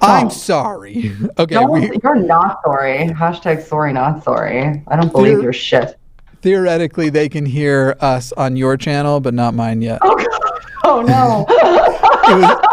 I'm sorry. Okay. You're not sorry. Hashtag sorry, not sorry. I don't believe your shit. Theoretically, they can hear us on your channel, but not mine yet. Oh, God. Oh no.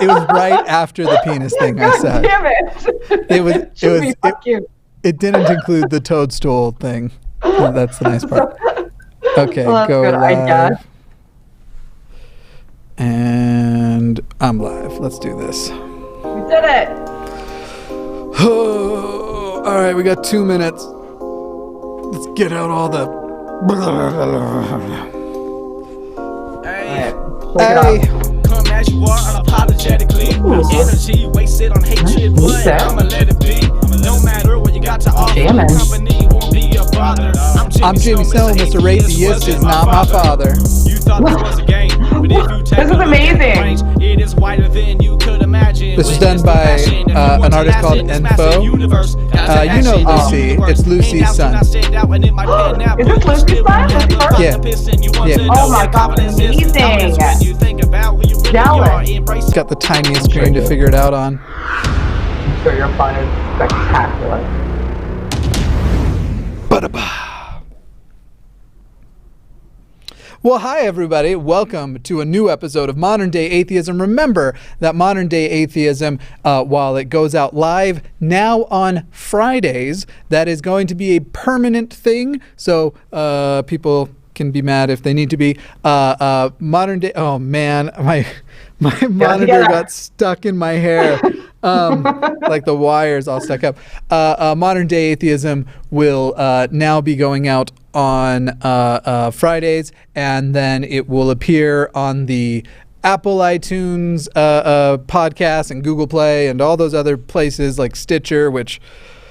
It was right after the penis thing I said. Damn it. It didn't include the toadstool thing. That's the nice part. Okay, well, go good, live. And I'm live. Let's do this. We did it. All right, we got 2 minutes. Let's get out all the. Hey. Come as you are unapologetically. Energy wasted on hatred, but I'ma let it be. No matter what you got to offer, company won't be a bother. I'm Jimmy Snow, Mr. Atheist is not my father. You thought this was a game, but if you take this is amazing. It is wider than you could imagine. This is done by an artist called Enfo. You know Lucy. It's Lucy's son. Is this Lucy's son? Yeah. Oh my God, amazing. Jealous. Got the tiniest screen to figure it out on. I'm sure your fun is spectacular. Well, hi, everybody. Welcome to a new episode of Modern Day Atheism. Remember that Modern Day Atheism, while it goes out live now on Fridays, that is going to be a permanent thing. So people can be mad if they need to be. Modern Day... Oh, man. My monitor got stuck in my hair. Like the wires all stuck up. Modern Day Atheism will now be going out on Fridays, and then it will appear on the Apple iTunes podcast and Google Play and all those other places like Stitcher, which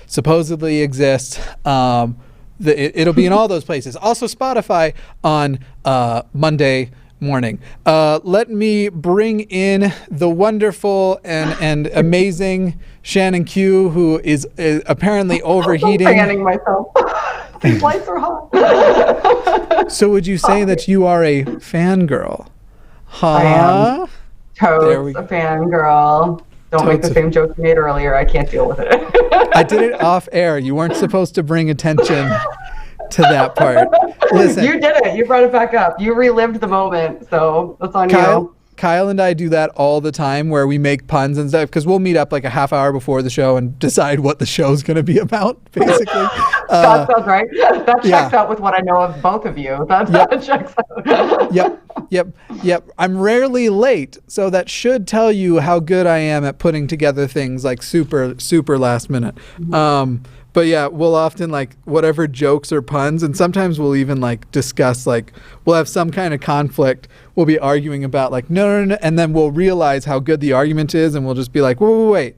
supposedly exists. It'll be in all those places. Also Spotify on Monday morning. Let me bring in the wonderful and amazing Shannon Q, who is apparently overheating. I'm fanning myself. These lights are hot. So would you say that you are a fangirl? Huh? I am. Totes a fangirl. Don't make the same joke you made earlier. I can't deal with it. I did it off air. You weren't supposed to bring attention to that part. Listen, you did it. You brought it back up. You relived the moment. So that's on you. Kyle and I do that all the time where we make puns and stuff because we'll meet up like a half hour before the show and decide what the show's going to be about, basically. That sounds right. That checks out with what I know of both of you. That checks out. Yep. I'm rarely late, so that should tell you how good I am at putting together things like super, super last minute. But yeah, we'll often like whatever jokes or puns, and sometimes we'll even like discuss like we'll have some kind of conflict. We'll be arguing about like no, and then we'll realize how good the argument is, and we'll just be like, wait,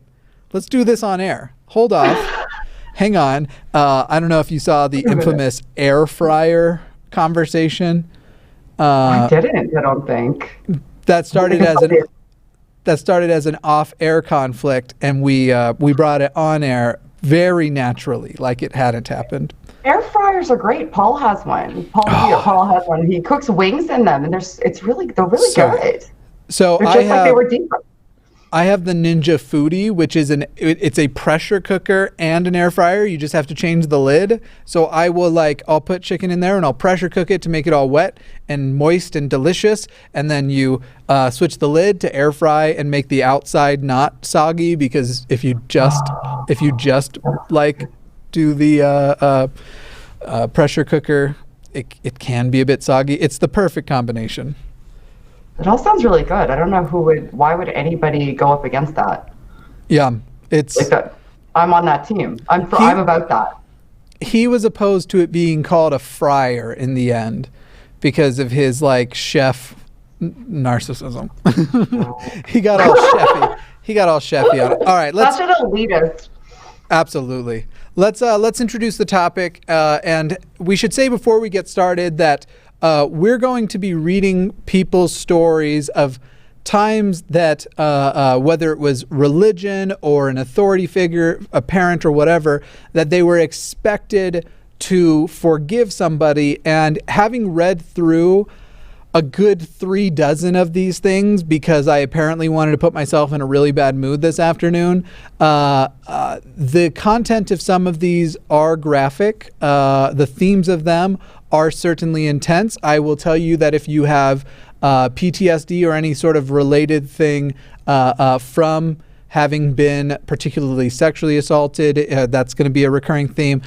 let's do this on air. Hold off, hang on. I don't know if you saw the infamous air fryer conversation. I didn't. I don't think that started as an off-air conflict, and we brought it on air very naturally, like it hadn't happened. Air fryers are great. Paul has one. Paul has one. He cooks wings in them, and they're really good. So they're just like they were deep. I have the Ninja Foodie, which is it's a pressure cooker and an air fryer. You just have to change the lid. So I'll put chicken in there and I'll pressure cook it to make it all wet and moist and delicious. And then you switch the lid to air fry and make the outside not soggy, because if you just like do the pressure cooker, it can be a bit soggy. It's the perfect combination. It all sounds really good. I don't know why would anybody go up against that? Yeah, it's like that. I'm on that team. I'm about that. He was opposed to it being called a fryer in the end because of his like chef narcissism. He got all chefy. He got all chefy on it. All right, that's an elitist. Absolutely. Let's introduce the topic, and we should say before we get started that we're going to be reading people's stories of times that whether it was religion or an authority figure, a parent or whatever, that they were expected to forgive somebody. And having read through a good 36 of these things because I apparently wanted to put myself in a really bad mood this afternoon. The content of some of these are graphic. The themes of them are certainly intense. I will tell you that if you have PTSD or any sort of related thing from having been particularly sexually assaulted, that's going to be a recurring theme.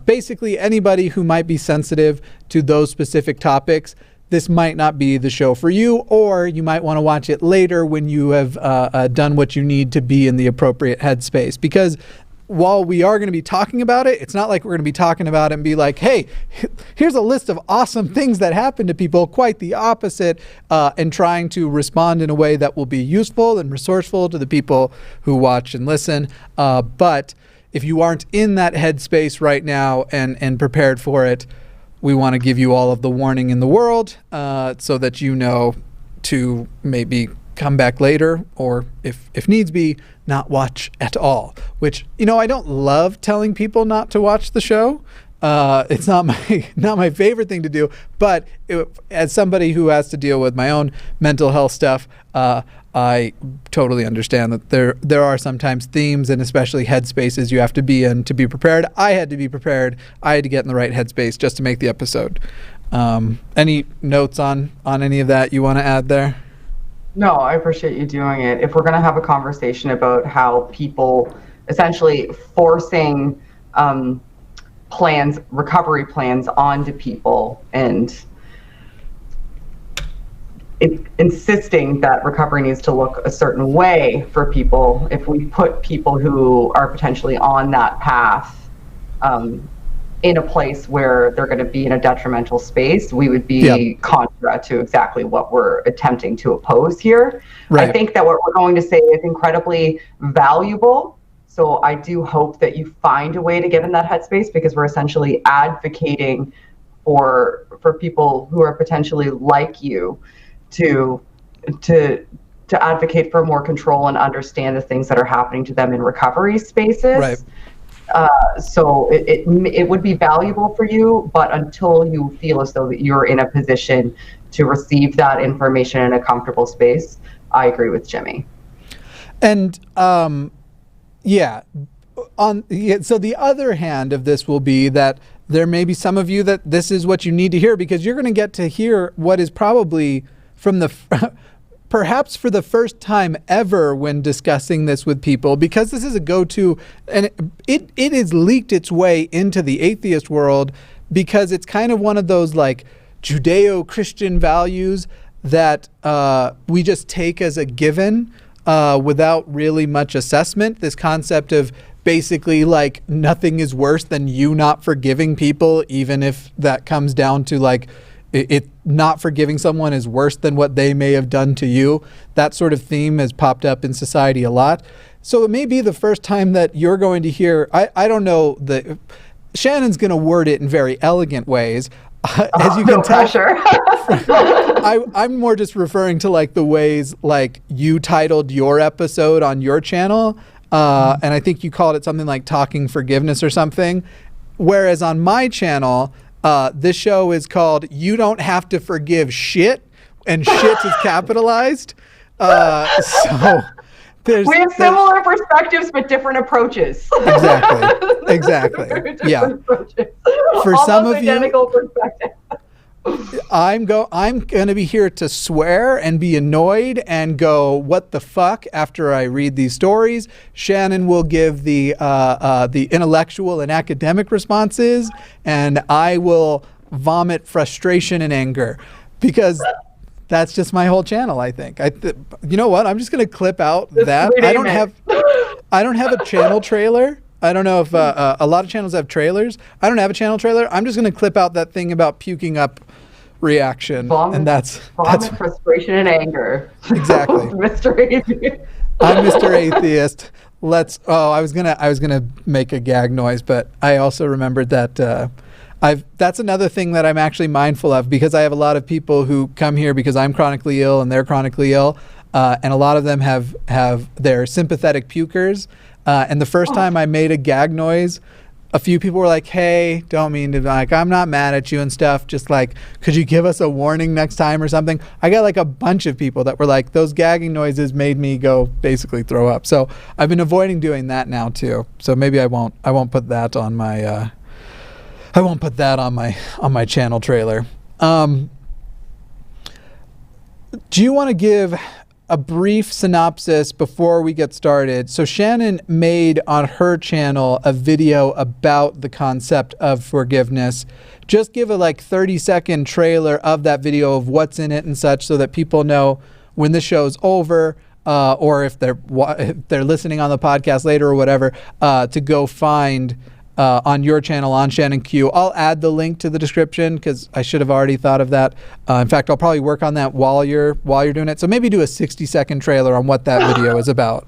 Basically, anybody who might be sensitive to those specific topics, this might not be the show for you, or you might want to watch it later when you have done what you need to be in the appropriate headspace. Because while we are going to be talking about it, it's not like we're going to be talking about it and be like, hey, here's a list of awesome things that happen to people. Quite the opposite, and trying to respond in a way that will be useful and resourceful to the people who watch and listen. But if you aren't in that headspace right now and prepared for it, we want to give you all of the warning in the world so that you know to maybe come back later, or if needs be, not watch at all. Which, I don't love telling people not to watch the show. It's not my favorite thing to do, but as somebody who has to deal with my own mental health stuff, I totally understand that there are sometimes themes and especially headspaces you have to be in to be prepared. I had to be prepared. I had to get in the right headspace just to make the episode. Any notes on any of that you want to add there? No, I appreciate you doing it. If we're going to have a conversation about how people essentially forcing recovery plans onto people and insisting that recovery needs to look a certain way for people, if we put people who are potentially on that path in a place where they're going to be in a detrimental space, we would be contra to exactly what we're attempting to oppose here. Right. I think that what we're going to say is incredibly valuable. So I do hope that you find a way to get in that headspace, because we're essentially advocating for people who are potentially like you to advocate for more control and understand the things that are happening to them in recovery spaces. Right. So it would be valuable for you, but until you feel as though that you're in a position to receive that information in a comfortable space, I agree with Jimmy. And so the other hand of this will be that there may be some of you that this is what you need to hear, because you're going to get to hear what is probably from the perhaps for the first time ever when discussing this with people, because this is a go-to, and it has leaked its way into the atheist world, because it's kind of one of those like Judeo-Christian values that we just take as a given without really much assessment. This concept of basically like nothing is worse than you not forgiving people, even if that comes down to like it not forgiving someone is worse than what they may have done to you. That sort of theme has popped up in society a lot. So it may be the first time that you're going to hear, I don't know, Shannon's going to word it in very elegant ways. As you can tell, I'm more just referring to like the ways like you titled your episode on your channel. And I think you called it something like Talking Forgiveness or something. Whereas on my channel, this show is called You Don't Have to Forgive Shit, and shit is capitalized. So we have similar perspectives but different approaches. Exactly. Yeah. For almost some of identical perspectives. I'm going to be here to swear and be annoyed and go, what the fuck, after I read these stories. Shannon will give the intellectual and academic responses, and I will vomit frustration and anger, because that's just my whole channel, I think. You know what? I'm just going to clip out that. I don't have a channel trailer. I don't know if a lot of channels have trailers. I don't have a channel trailer. I'm just going to clip out that thing about puking up reaction, and that's frustration and anger. Exactly. Mr. Atheist. I'm Mr. Atheist. I was gonna make a gag noise, but I also remembered that that's another thing that I'm actually mindful of, because I have a lot of people who come here because I'm chronically ill and they're chronically ill, and a lot of them have their sympathetic pukers. And the first time I made a gag noise, a few people were like, hey, don't mean to, like, I'm not mad at you and stuff. Just like, could you give us a warning next time or something? I got like a bunch of people that were like, those gagging noises made me go basically throw up. So I've been avoiding doing that now too. So maybe I won't put that on my, on my channel trailer. Do you want to give a brief synopsis before we get started? So Shannon made on her channel a video about the concept of forgiveness. Just give a like 30-second trailer of that video of what's in it and such, so that people know when the show's over, or if they're listening on the podcast later or whatever, to go find on your channel, on Shannon Q. I'll add the link to the description because I should have already thought of that. In fact, I'll probably work on that while you're doing it. So maybe do a 60-second trailer on what that video is about.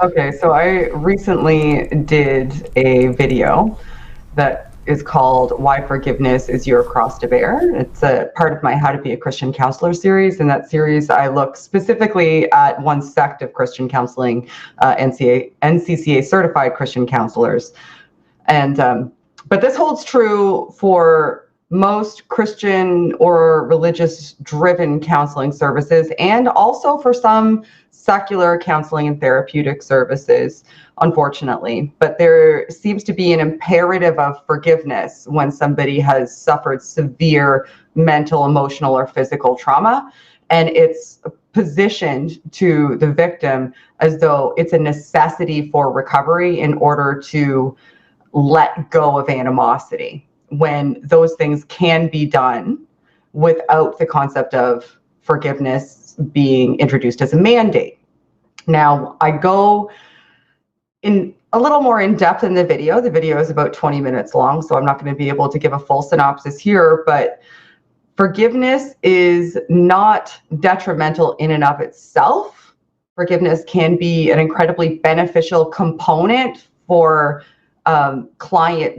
Okay, so I recently did a video that is called Why Forgiveness is Your Cross to Bear. It's a part of my How to Be a Christian Counselor series. In that series, I look specifically at one sect of Christian counseling, NCCA certified Christian counselors. And but this holds true for most Christian or religious-driven counseling services, and also for some secular counseling and therapeutic services, unfortunately. But there seems to be an imperative of forgiveness when somebody has suffered severe mental, emotional, or physical trauma, and it's positioned to the victim as though it's a necessity for recovery in order to let go of animosity, when those things can be done without the concept of forgiveness being introduced as a mandate. Now, I go in a little more in depth in the video. The video is about 20 minutes long, so I'm not going to be able to give a full synopsis here, but forgiveness is not detrimental in and of itself. Forgiveness can be an incredibly beneficial component for client